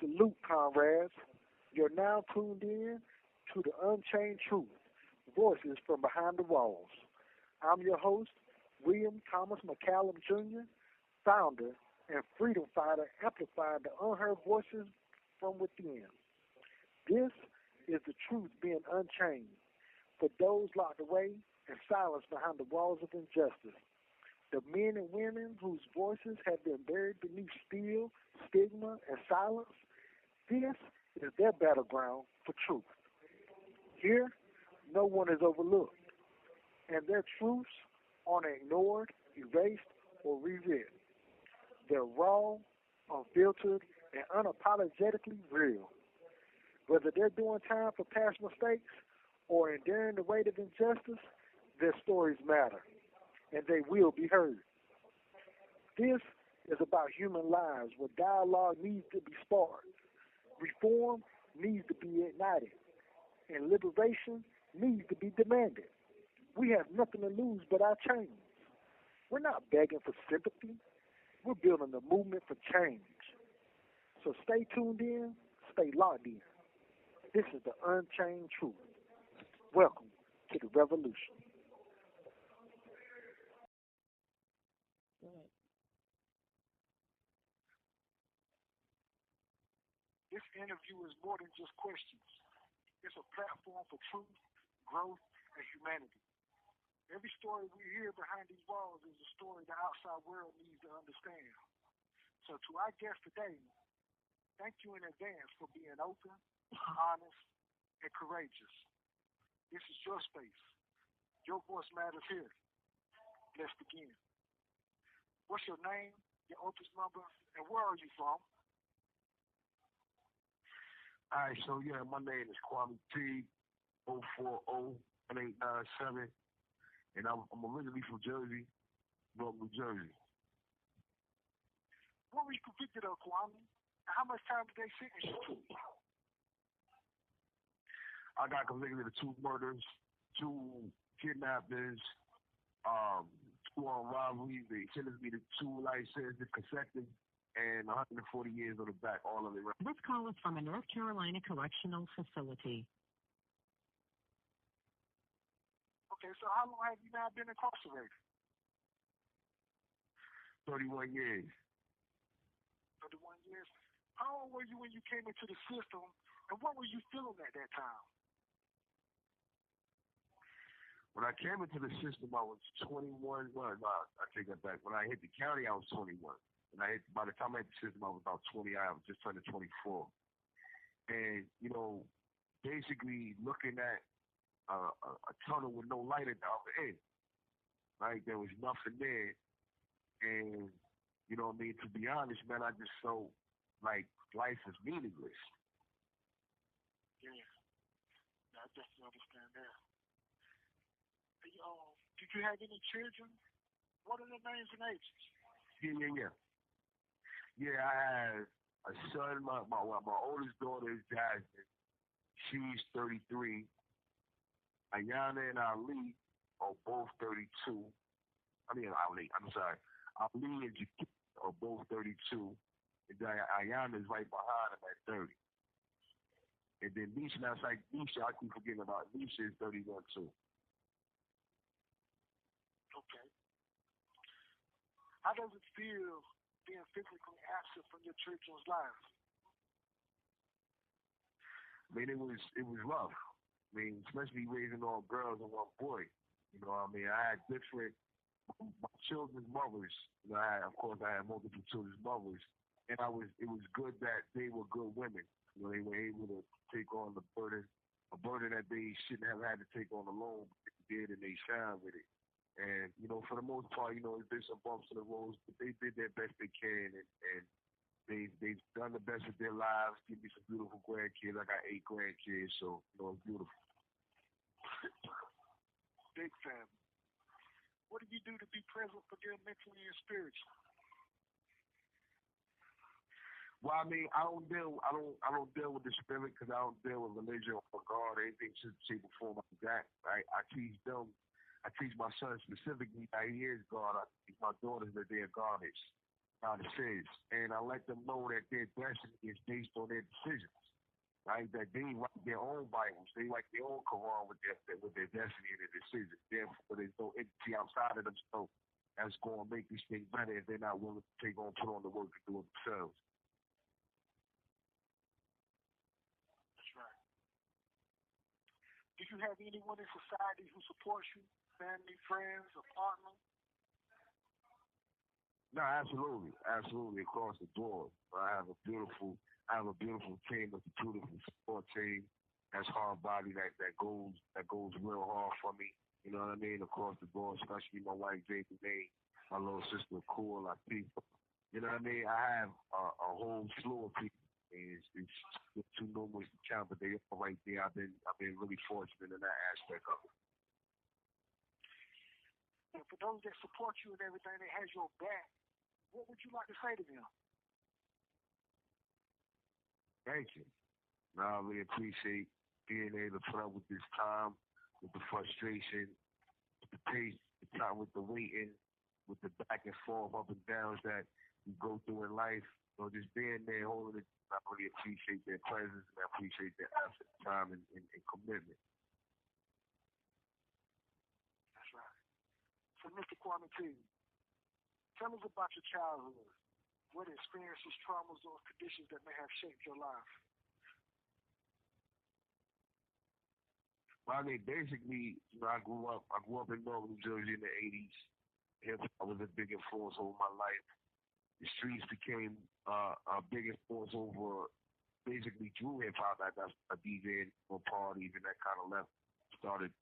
Salute, comrades. You're now tuned in to the Unchained Truth, Voices from Behind the Walls. I'm your host, William Thomas McCallum Jr., founder and freedom fighter amplifying the unheard voices from within. This is the truth being unchained for those locked away and silenced behind the walls of injustice. The men and women whose voices have been buried beneath steel, stigma, and silence. This is their battleground for truth. Here, no one is overlooked, and their truths aren't ignored, erased, or rewritten. They're raw, unfiltered, and unapologetically real. Whether they're doing time for past mistakes or enduring the weight of injustice, their stories matter, and they will be heard. This is about human lives where dialogue needs to be sparked, reform needs to be ignited, and liberation needs to be demanded. We have nothing to lose but our chains. We're not begging for sympathy. We're building a movement for change. So stay tuned in, stay locked in. This is the Unchained Truth. Welcome to the revolution. This interview is more than just questions. It's a platform for truth, growth, and humanity. Every story we hear behind these walls is a story the outside world needs to understand. So to our guest today, thank you in advance for being open, honest, and courageous. This is your space. Your voice matters here. Let's begin. What's your name, your office number, and where are you from? All right, so yeah, my name is Kwame Teague, 040-1897, and I'm originally from Jersey, North New Jersey. What were you convicted of, Kwame? And how much time did they sentence you to? I got convicted of 2 murders, 2 kidnappings, 2 armed robberies. They sentenced me to 2 life sentences consecutive and 140 years on the back, all of it. This call is from a North Carolina correctional facility. Okay, so how long have you now been incarcerated? 31 years. 31 years. How old were you when you came into the system, and what were you feeling at that time? When I came into the system, I was 21. Well, no, I take that back. When I hit the county, I was 21. By the time I hit the system, I was about 20. I was just turning 24. And, basically looking at a tunnel with no light at the upper end. Right? There was nothing there. And, to be honest, man, I just felt like life was meaningless. Yeah. I definitely understand that. Did you have any children? What are their names and ages? Yeah. Yeah, I had a son. My oldest daughter is Jasmine. She's 33. Ayana and Ali are both 32. I'm sorry. Ali and Jaquita are both 32. And Ayana is right behind them at 30. And then Nisha, I keep forgetting about Nisha, is 31 too. Okay. How does it feel being physically absent from your children's lives? I mean, it was rough. I mean, especially raising all girls and one boy. I had different my children's mothers. Of course, I had multiple children's mothers, and it was good that they were good women. They were able to take on a burden that they shouldn't have had to take on alone, but they did, and they shined with it. And, for the most part, there's some bumps in the road, but they did their best they can, and they've done the best with their lives, give me some beautiful grandkids. I got 8 grandkids, so, it's beautiful. Big family. What do you do to be present for them mentally and spiritually? Well, I mean, I don't deal with the spirit because I don't deal with religion or God or anything shape or form like that. Right? I teach my son specifically that he is God. I teach my daughters that they are God is. decisions, and I let them know that their destiny is based on their decisions. Right, that they write their own Bibles, they write their own Quran with their destiny and their decisions. Therefore, there's no entity outside of themselves that's going to make this thing better if they're not willing to take on, put on the work and do it themselves. That's right. Do you have anyone in society who supports you? Family, friends, or partner? No, absolutely, absolutely across the board. I have a beautiful team, a beautiful support team that's hard body that goes real hard for me. You know what I mean? Across the board, especially my wife Jason May, my little sister Cool, Latifah. You know what I mean? I have a whole slew of people. It's too numerous to count, but they are right there. I've been really fortunate in that aspect of it. And for those that support you and everything, that has your back, what would you like to say to them? Thank you. Now I really appreciate being able to put up with this time, with the frustration, with the pace, the time, with the waiting, with the back and forth, up and downs that we go through in life. Just being there, holding it. I really appreciate their presence and I appreciate their effort, time, and commitment. That's right. So, Mr. Kwame Teague, tell us about your childhood. What experiences, traumas, or conditions that may have shaped your life? Well, I mean, basically, I grew up in Northern New Jersey in the '80s. Hip hop was a big influence over my life. The streets became a big influence over basically Drew hip hop. That's a DJ for parties and that kind of left. Started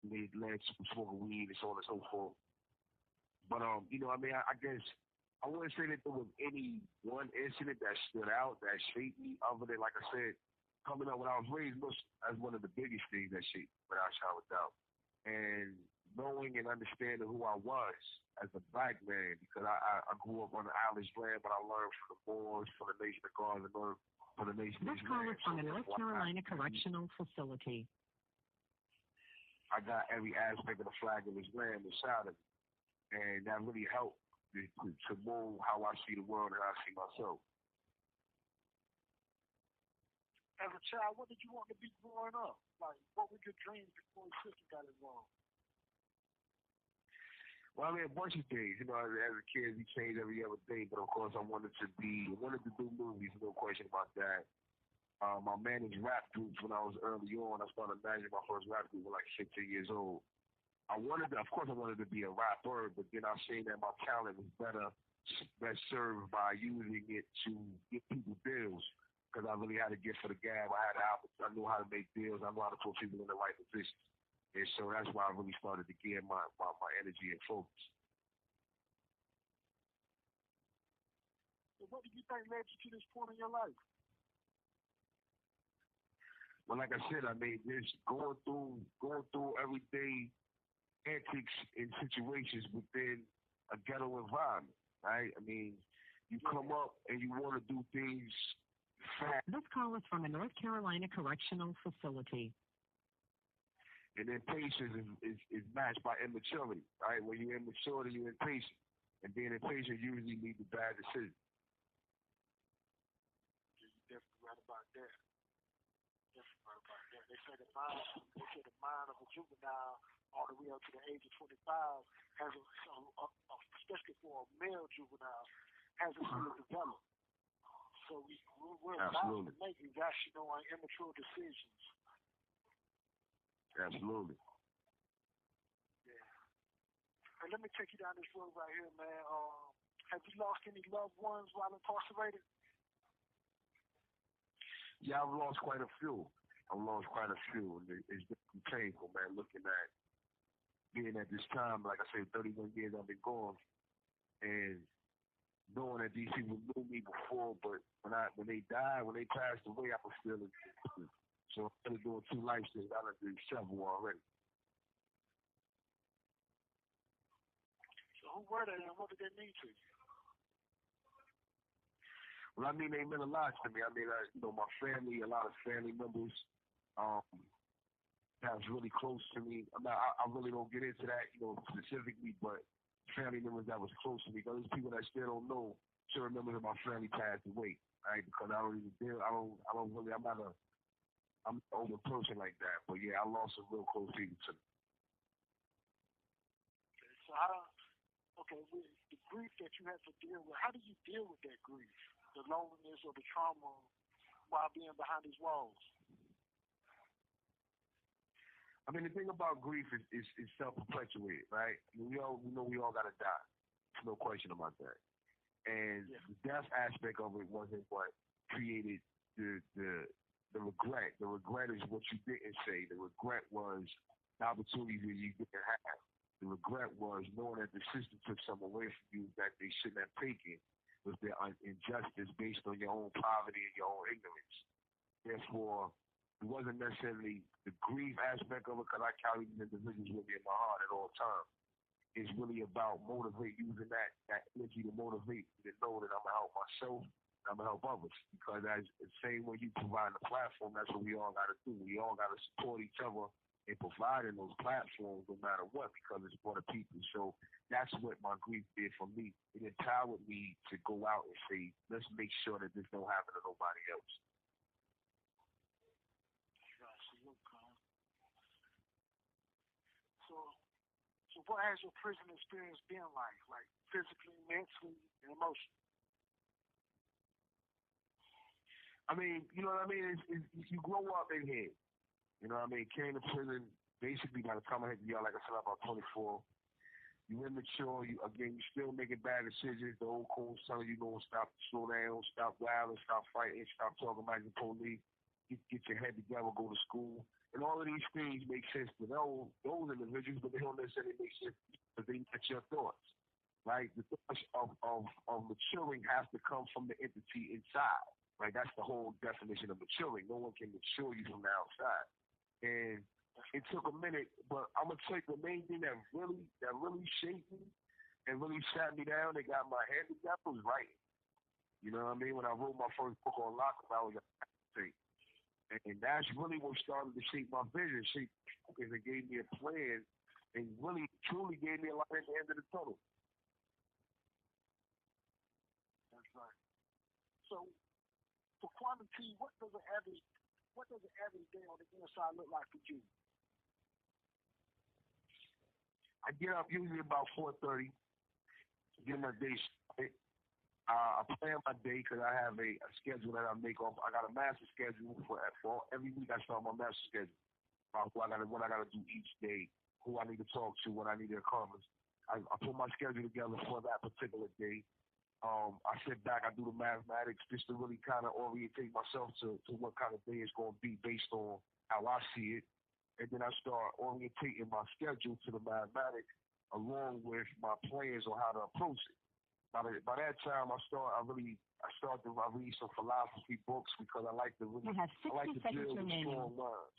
led to smoking weed and so on and so forth. But I mean, I guess I wouldn't say that there was any one incident that stood out that shaped me, other than, like I said, coming up when I was raised Muslim. That's one of the biggest things that shaped me, without a shadow of a doubt. And knowing and understanding who I was as a black man, because I grew up on the Irish land, but I learned from the Moors, from the Nation of God, and learned from the Nation of This call Islam. is from the North Carolina Correctional Facility. I got every aspect of the flag of Islam inside of me, and that really helped to mold how I see the world and how I see myself. As a child, what did you want to be growing up? Like, what were your dreams before your sister got involved? Well, I mean, a bunch of things. As a kid, we changed every other day, but of course, I wanted to do movies, no question about that. I managed rap groups when I was early on. I started managing my first rap group when like 15 years old. Of course, I wanted to be a rapper, but then I seen that my talent was best served by using it to get people deals. Because I really had a gift for the gab. I knew how to make deals. I knew how to put people in the right positions. And so that's why I really started to gear my energy and focus. So what do you think led you to this point in your life? Well, like I said, I mean, just going through everyday antics and situations within a ghetto environment, right? I mean, you come up and you want to do things fast. This call is from the North Carolina Correctional Facility. And impatience is matched by immaturity, right? When you're immature, you're impatient. And being impatient usually leads to bad decisions. You're definitely right about that. Definitely right about that. They say the mind of a juvenile all the way up to the age of 25 has especially for a male juvenile, hasn't fully developed. So we're about to make irrational and immature decisions. Absolutely. Yeah. And let me take you down this road right here, man. Have you lost any loved ones while incarcerated? Yeah, I've lost quite a few. And it's been painful, man, looking at being at this time, like I say, 31 years I've been gone, and knowing that these people knew me before, but when they died, when they passed away, I was still in prison. So instead of doing 2 life things, I done did several already. So who were they and what did they mean to you? Well, I mean, they meant a lot to me. I mean, my family, a lot of family members, that was really close to me. I really don't get into that, specifically, but family members that was close to me. Those people that still don't know certain members of my family passed away, right? Because I don't even deal. I don't really. I'm an older person like that. But yeah, I lost a real close people to me. Okay, so how? Okay, with the grief that you have to deal with, how do you deal with that grief, the loneliness or the trauma while being behind these walls? I mean, the thing about grief is self-perpetuated, right? I mean, we know we all gotta die. There's no question about that. And Yeah. the death aspect of it wasn't what created the regret. The regret is what you didn't say. The regret was the opportunities that you didn't have. The regret was knowing that the system took some away from you that they shouldn't have taken with their injustice based on your own poverty and your own ignorance. Therefore, it wasn't necessarily the grief aspect of it because I carry these individuals with me in my heart at all times. It's really about using that energy to motivate me to know that I'm gonna help myself and I'm gonna help others. Because as the same way you provide the platform, that's what we all gotta do. We all gotta support each other in providing those platforms no matter what, because it's for the people. So that's what my grief did for me. It empowered me to go out and say, let's make sure that this don't happen to nobody else. So, so what has your prison experience been like physically, mentally, and emotionally? I mean, you know what I mean? You grow up in here. You know what I mean? Came to prison basically by the time I hit the yard, like I said, about 24. You immature. You still making bad decisions. The old codes telling you, stop, slow down, stop wilding, stop fighting, stop talking about the police. Get your head together, go to school. And all of these things make sense to those individuals, but they don't necessarily make sense because they match your thoughts. Right? The thoughts of maturing has to come from the entity inside. Right? That's the whole definition of maturing. No one can mature you from the outside. And it took a minute, but I'm gonna tell you the main thing that really shaped me and really sat me down and got my head together was writing. You know what I mean? When I wrote my first book on lockup, I was like, and that's really what started to shape my vision, shape focus, and gave me a plan, and really truly gave me a light at the end of the tunnel. That's right. So, for Kwame Teague, what does an average day on the inside look like for you? I get up usually about 4:30, get my day started. I plan my day because I have a schedule that I make off. I got a master schedule for every week. I start my master schedule about what I gotta do each day, who I need to talk to, what I need to accomplish. I put my schedule together for that particular day. I sit back, I do the mathematics just to really kind of orientate myself to what kind of day it's going to be based on how I see it. And then I start orientating my schedule to the mathematics along with my plans on how to approach it. By that time, I start to read some philosophy books because I like to really, You have I 60 like to seconds build with remaining. strong minds.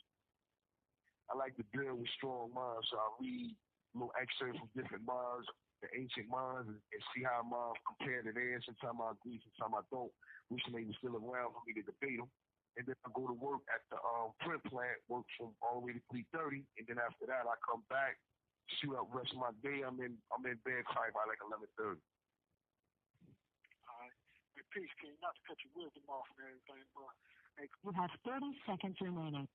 I like to build with strong minds, so I read little excerpts from different minds, the ancient minds, and see how minds compare to theirs. Sometimes I agree, sometimes I don't. Wish they were still around for me to debate them. And then I go to work at the print plant, work from all the way to 3:30, and then after that I come back, shoot up rest of my day. I'm in bed probably by like 11:30. Hey, peace, King. Not to cut your wisdom off and everything, but hey, You have 30 seconds remaining.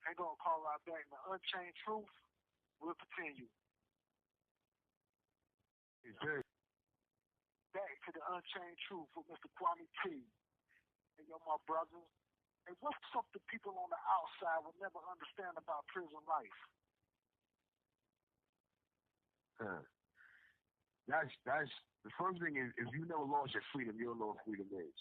ain't gonna call out back in the Unchained Truth. We'll continue. It's very Back to the Unchained Truth with Mr. Kwame Teague. And yo, my brother. And what's something people on the outside will never understand about prison life? That's the first thing is if you never lost your freedom, you don't know what freedom is.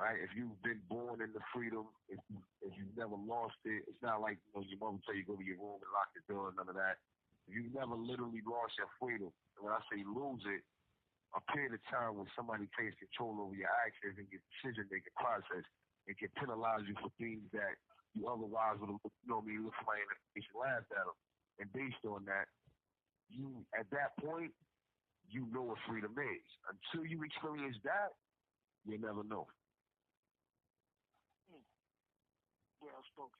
Right? If you've been born into freedom, if you've never lost it, it's not like your mother tell you go to your room and lock the door, none of that. If you've never literally lost your freedom, and when I say lose it, a period of time when somebody takes control over your actions and your decision making process and can penalize you for things that you otherwise would have look somebody in the face and laughed at them. And based on that, you at that point, you know what freedom is. Until you experience that, you'll never know. Well spoken.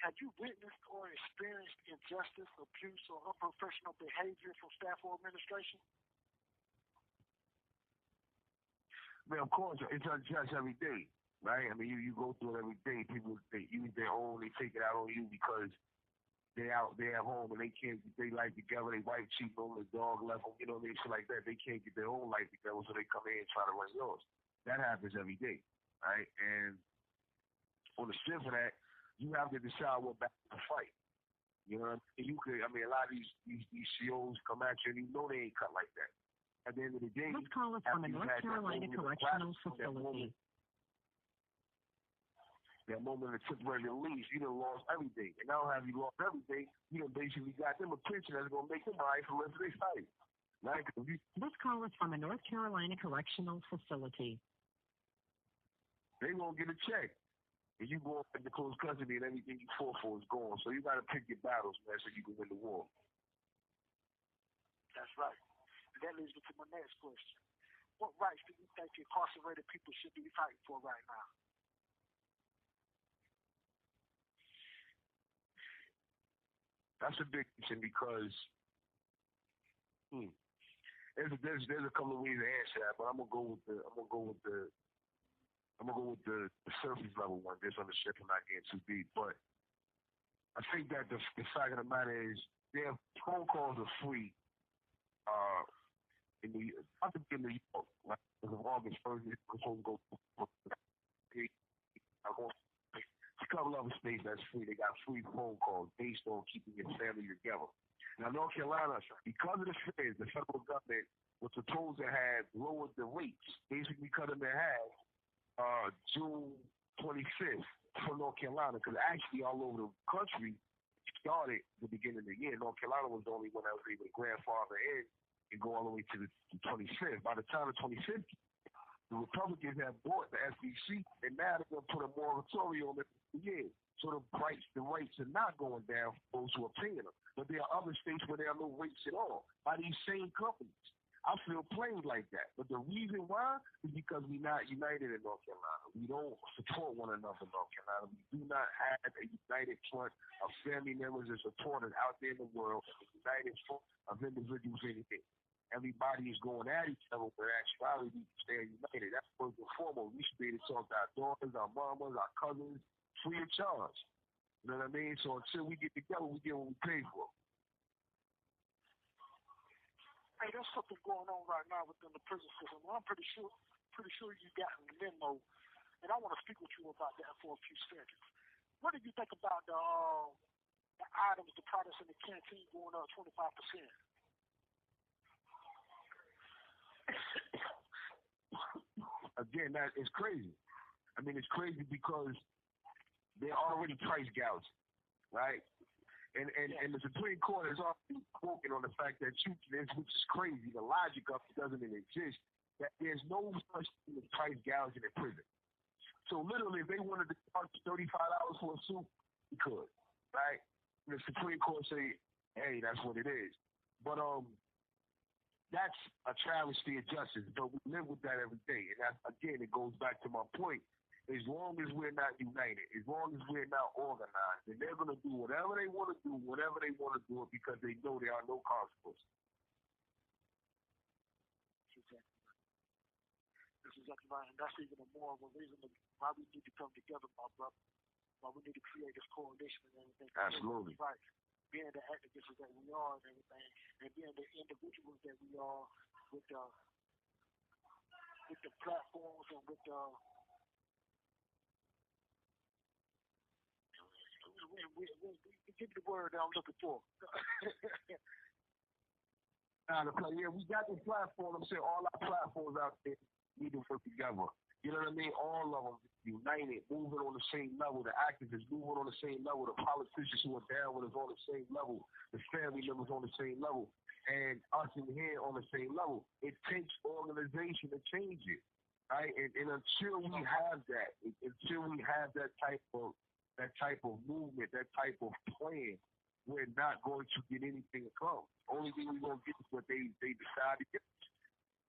Have you witnessed or experienced injustice, abuse, or unprofessional behavior from staff or administration? I mean, of course, it's unjust every day, right? I mean, you go through it every day. People, they use their own, they take it out on you because they out there at home and they can't get their life together. They wife cheating on the dog left them, you know what I mean? Shit like that. They can't get their own life together, so they come in and try to run yours. That happens every day, right? And on the strength of that, you have to decide what battle to fight. You know what I mean? You could, I mean, a lot of these COs come at you and you know they ain't cut like that. At the end of the day, This call is from a North Carolina correctional facility. That moment of temporary release, you done lost everything. And now have you lost everything, you done basically got them a pension that's going to make them all right for the rest of their life. Right? This call is from a North Carolina correctional facility. They going to get a check. And you go up into close custody and everything you fought for is gone. So you got to pick your battles, man, so you can win the war. That's right. And that leads me to my next question. What rights do you think incarcerated people should be fighting for right now? That's a big question because there's a couple of ways to answer that, but I'm gonna go with the surface level one, just on the ship and not getting too deep. But I think that the fact of the matter is their phone calls are free. In New York, I think in New York, like as of August 1st, it's supposed to go. A couple other states that's free. They got free phone calls based on keeping your family together. Now, North Carolina, because of the feds, the federal government was supposed to have lowered the rates, basically cut them in half, June 25th for North Carolina, because actually all over the country started the beginning of the year. North Carolina was the only one that was able to grandfather in and go all the way to the 25th. By the time the 25th, the Republicans have bought the FEC, and now they're going to put a moratorium on it for years. So the rates are not going down for those who are paying them. But there are other states where there are no rates at all by these same companies. I feel played like that. But the reason why is because we're not united in North Carolina. We don't support one another in North Carolina. We do not have a united front of family members and supporters out there in the world, a united front of individuals in it. Everybody is going at each other, but actually we stay united. That's first and foremost. We should be able to talk to our daughters, our mamas, our cousins, free of charge. You know what I mean? So until we get together, we get what we pay for. Hey, there's something going on right now within the prison system. Well, I'm pretty sure you got a memo, and I want to speak with you about that for a few seconds. What do you think about the items, the products in the canteen going up 25%? Again, that is crazy. I mean, it's crazy because they're already price gouging, right? And the Supreme Court has already spoken on the fact that which is crazy, the logic of it doesn't even exist, that there's no such thing as price gouging in prison. So literally, if they wanted to charge $35 for a suit, they could, right? And the Supreme Court say, hey, that's what it is. But that's a travesty of justice, but we live with that every day. And that, again, it goes back to my point. As long as we're not united, as long as we're not organized, and they're going to do whatever they want to do, whenever they want to do it, because they know there are no consequences. This is exactly right. And that's even more of a reason why we need to come together, my brother. Why we need to create this coalition and everything. Absolutely. Right. Being the activists that we are and everything, and being the individuals that we are with the platforms and with the we give you the word that I'm looking for. Yeah, we got the platform. I'm saying all our platforms out there need to work together. You know what I mean? All of them united, moving on the same level. The activists moving on the same level. The politicians who are down with us on the same level. The family members on the same level. And us in here on the same level. It takes organization to change it, right? And until we have that, that type of movement, that type of plan, we're not going to get anything accomplished. Only thing we're going to get is what they decide to get.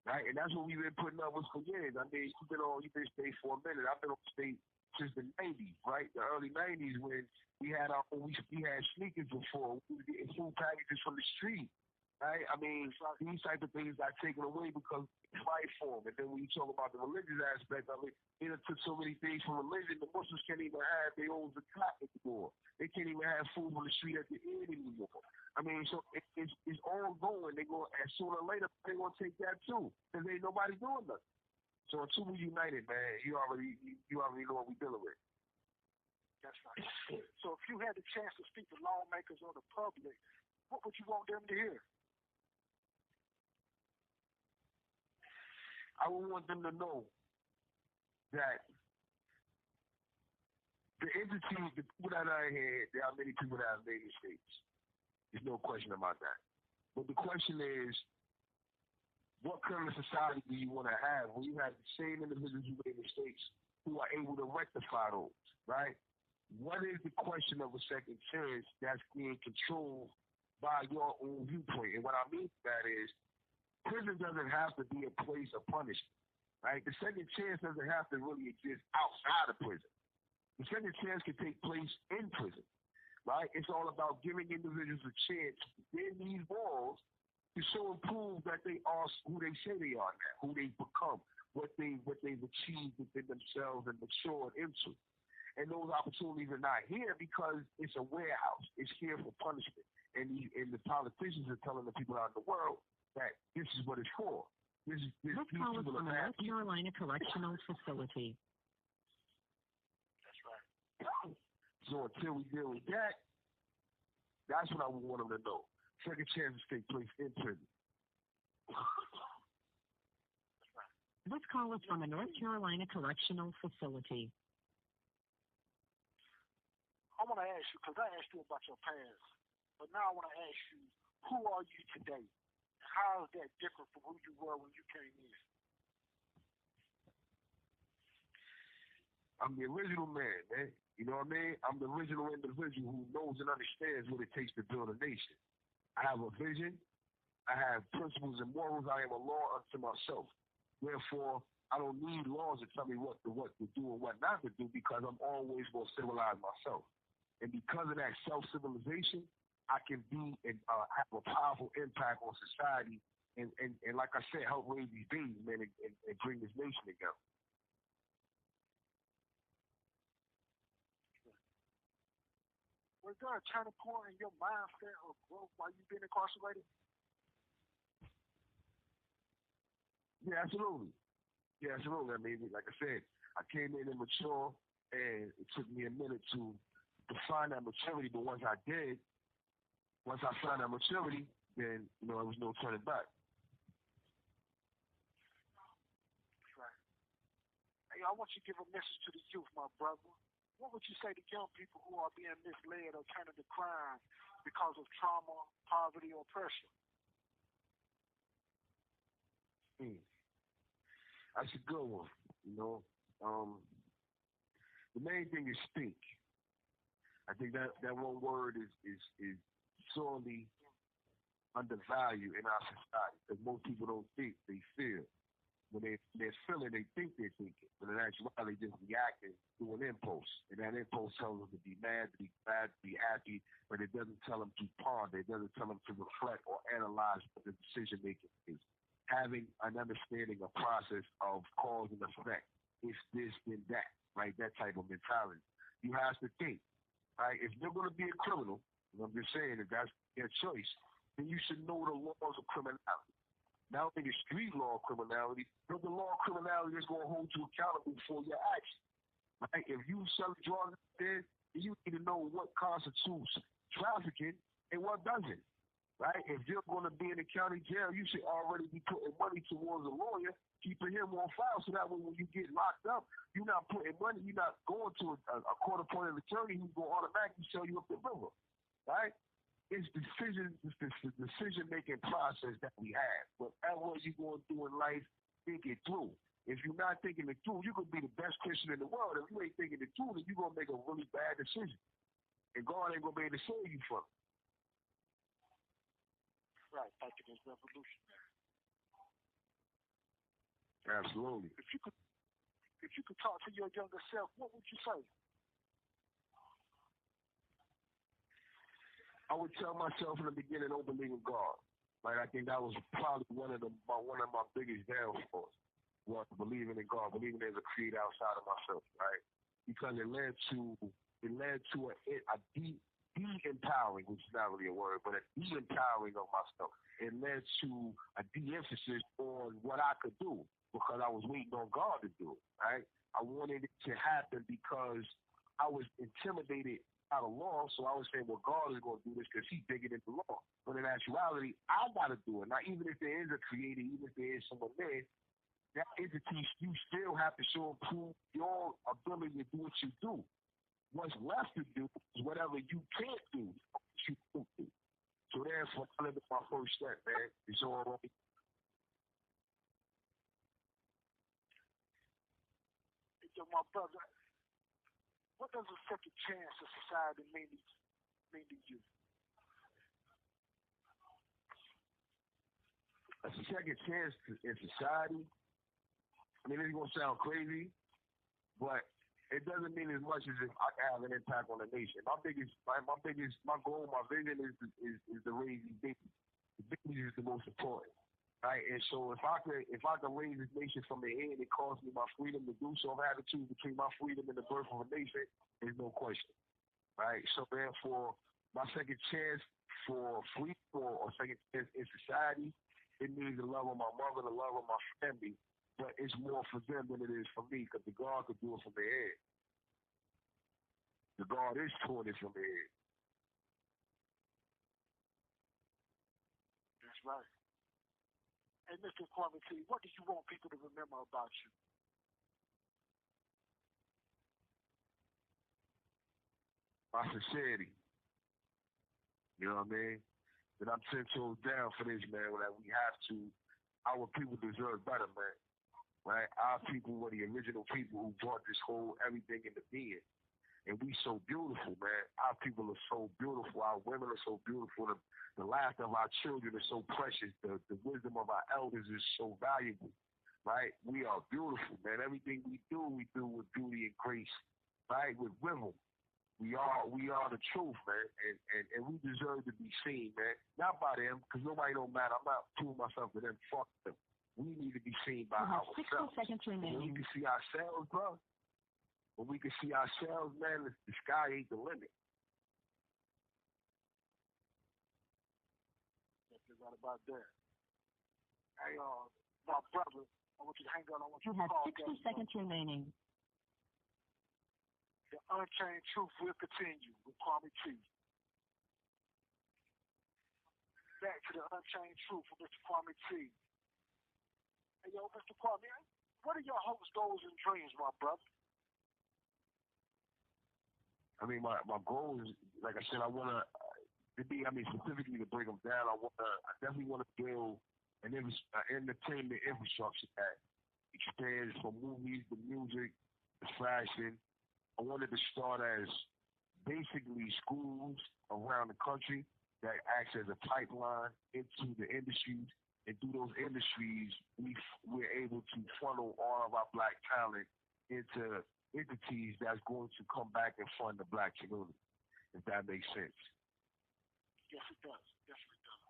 Right? And that's what we've been putting up with for years. I mean, you've been state for a minute. I've been on state since the 90s, right? The early 90s when we had sneakers before. We were getting food packages from the street. Right? I mean, these type of things got taken away because it's right for them. And then when you talk about the religious aspect of it, they done took so many things from religion. The Muslims can't even have their own zakat anymore. They can't even have food on the street at the end anymore. I mean, so it's all going. They go, and sooner or later they gonna take that too, because ain't nobody doing nothing. So until we united, man, you already know what we dealing with. That's right. So if you had the chance to speak to lawmakers or the public, what would you want them to hear? I would want them to know that the entities, the people that are here, there are many people that have made mistakes. There's no question about that. But the question is, what kind of society do you want to have when you have the same individuals who made mistakes who are able to rectify those, right? What is the question of a second chance that's being controlled by your own viewpoint? And what I mean by that is, prison doesn't have to be a place of punishment, right? The second chance doesn't have to really exist outside of prison. The second chance can take place in prison, right? It's all about giving individuals a chance within these walls to show and prove that they are who they say they are now, who they've become, what they've achieved within themselves and matured into. And those opportunities are not here because it's a warehouse. It's here for punishment. And the politicians are telling the people out in the world that this is what it's for. This call is from the North Carolina Correctional Facility. That's right. So until we deal with that, that's what I would want them to know. Second chances take place in prison. This call is from the North Carolina Correctional Facility. I want to ask you, because I asked you about your past, but now I want to ask you, who are you today? How is that different from who you were when you came in? I'm the original man. You know what I mean? I'm the original individual who knows and understands what it takes to build a nation. I have a vision. I have principles and morals. I am a law unto myself. Therefore, I don't need laws to tell me what to do and what not to do because I'm always going to civilize myself. And because of that self-civilization, I can be and have a powerful impact on society and like I said, help raise these babies, man, and bring this nation together. Was there a turning point in your mindset or growth while you've been incarcerated? Yeah, absolutely. Yeah, absolutely. I mean, like I said, I came in immature, and it took me a minute to find that maturity. But once I found that maturity, then there was no turning back. Right. Hey, I want you to give a message to the youth, my brother. What would you say to young people who are being misled or turning to crime because of trauma, poverty, or pressure? That's a good one. The main thing is think. I think that one word is sorely undervalued in our society because most people don't think, they feel. When they're feeling, they think they're thinking. But in actuality, they're just reacting to an impulse. And that impulse tells them to be mad, to be glad, to be happy, but it doesn't tell them to ponder. It doesn't tell them to reflect or analyze what the decision-making is. Having an understanding, a process of cause and effect. It's this, then that, right? That type of mentality. You have to think, right? If you're going to be a criminal, and I'm just saying, if that's your choice, then you should know the laws of criminality. Not only the street law of criminality, but the law of criminality is going to hold you accountable for your actions. Right? If you sell drugs there, you need to know what constitutes trafficking and what doesn't. Right? If you're going to be in the county jail, you should already be putting money towards a lawyer, keeping him on file so that when you get locked up, you're not putting money, you're not going to a court-appointed attorney who's going to automatically sell you up the river. Right? It's the decision-making process that we have. Whatever you're going to do in life, think it through. If you're not thinking it through, you could be the best Christian in the world. If you ain't thinking it through, then you're going to make a really bad decision. And God ain't going to be able to save you from it. Right, thinking is revolutionary. Absolutely. If you could talk to your younger self, what would you say? I would tell myself in the beginning, don't believe in God. Right? I think that was probably one of my biggest downfalls was believing in God, believing there's a creator outside of myself, right? Because it led to a deep de-empowering, which is not really a word, but a de-empowering of myself. It led to a de-emphasis on what I could do because I was waiting on God to do it, right? I wanted it to happen because I was intimidated by the law, so I was saying, well, God is going to do this because he's bigger than the law. But in actuality, I got to do it. Now, even if there is a creator, even if there is someone there, that entity, you still have to show and prove your ability to do what you do. What's left to do is whatever you can't do, what you don't do. So therefore, that was my first step, man. It's all right. So, my brother, what does a second chance in society mean to you? A second chance in society. I mean, it's gonna sound crazy, but it doesn't mean as much as if I can have an impact on the nation. My goal, my vision is to raise these babies. The babies is the most important, right? And so if I could raise this nation from the end, it costs me my freedom to do so. If I had to choose between my freedom and the birth of a nation, there's no question, right? So therefore, my second chance for freedom or second chance in society, it means the love of my mother, the love of my family, but it's more for them than it is for me because the God could do it from their head. The God is doing it from their head. That's right. Hey, Mr. Kwame Teague, what do you want people to remember about you? My sincerity. You know what I mean? That I'm 10 toes down for this, man. That we have to. Our people deserve better, man. Right? Our people were the original people who brought this whole everything into being. And we so beautiful, man. Our people are so beautiful. Our women are so beautiful. The laughter of our children is so precious. The wisdom of our elders is so valuable, right? We are beautiful, man. Everything we do with beauty and grace, right? With rhythm. We are the truth, man, and we deserve to be seen, man. Not by them, because nobody don't matter. I'm not proving myself to them. Fuck them. We need to be seen by ourselves. 60 seconds remaining. When we can see ourselves, bro. When we can see ourselves, man, the sky ain't the limit. That's right about that. Hey, my brother, I want you to hang on. I want you You to have call 60 seconds remaining. The Unchained Truth will continue with Kwame Teague. Back to the Unchained Truth with Mr. Kwame Teague. Hey, yo, Mr. Kwame, what are your hopes, goals, and dreams, my brother? I mean, my goal is, like I said, I want specifically to break them down, I definitely want to build an entertainment infrastructure that expands from movies to music to fashion. I wanted to start as basically schools around the country that acts as a pipeline into the industries, and through those industries, we're able to funnel all of our black talent into entities that's going to come back and fund the black community, if that makes sense. Yes, it does. Yes, it does.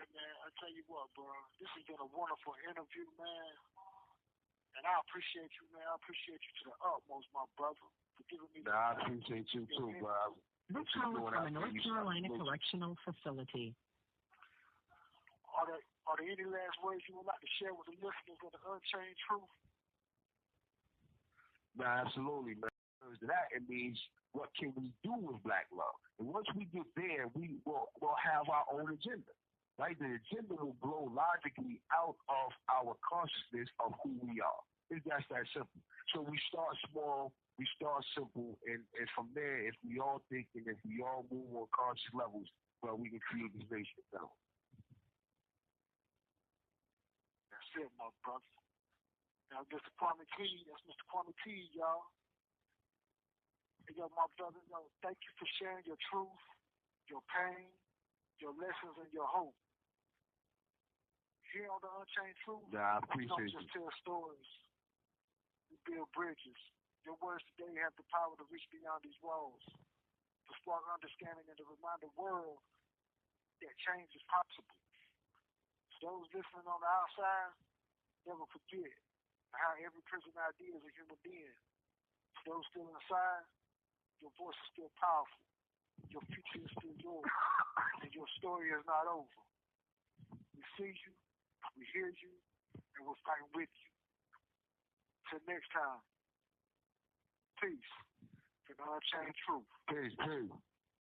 And man, I tell you what, bro, this has been a wonderful interview, man. And I appreciate you, man. I appreciate you to the utmost, my brother, for giving me. I appreciate you too, bro. This call is from a North Carolina correctional facility. Are there any last words you would like to share with the listeners of the Unchained Truth? Nah, absolutely, man. To that, it means what can we do with black love? And once we get there, we'll have our own agenda. Right? The agenda will grow logically out of our consciousness of who we are. It's just that simple. So we start small, we start simple, and from there, if we all think and if we all move on conscious levels, well, we can create this nation down. That's it, my brother. Now, Mr. Kwame Teague, that's Mr. Kwame Teague, y'all. And yo, my brother, yo, thank you for sharing your truth, your pain, your lessons, and your hope. Here on the Unchained Truth, I appreciate you don't just tell stories. You build bridges. Your words today have the power to reach beyond these walls, to spark understanding and to remind the world that change is possible. Those listening on the outside, never forget how every person idea is a human being. Those still inside, your voice is still powerful. Your future is still yours. And your story is not over. We see you, we hear you, and we're fighting with you. Till next time, peace from the Unchained Truth. Peace.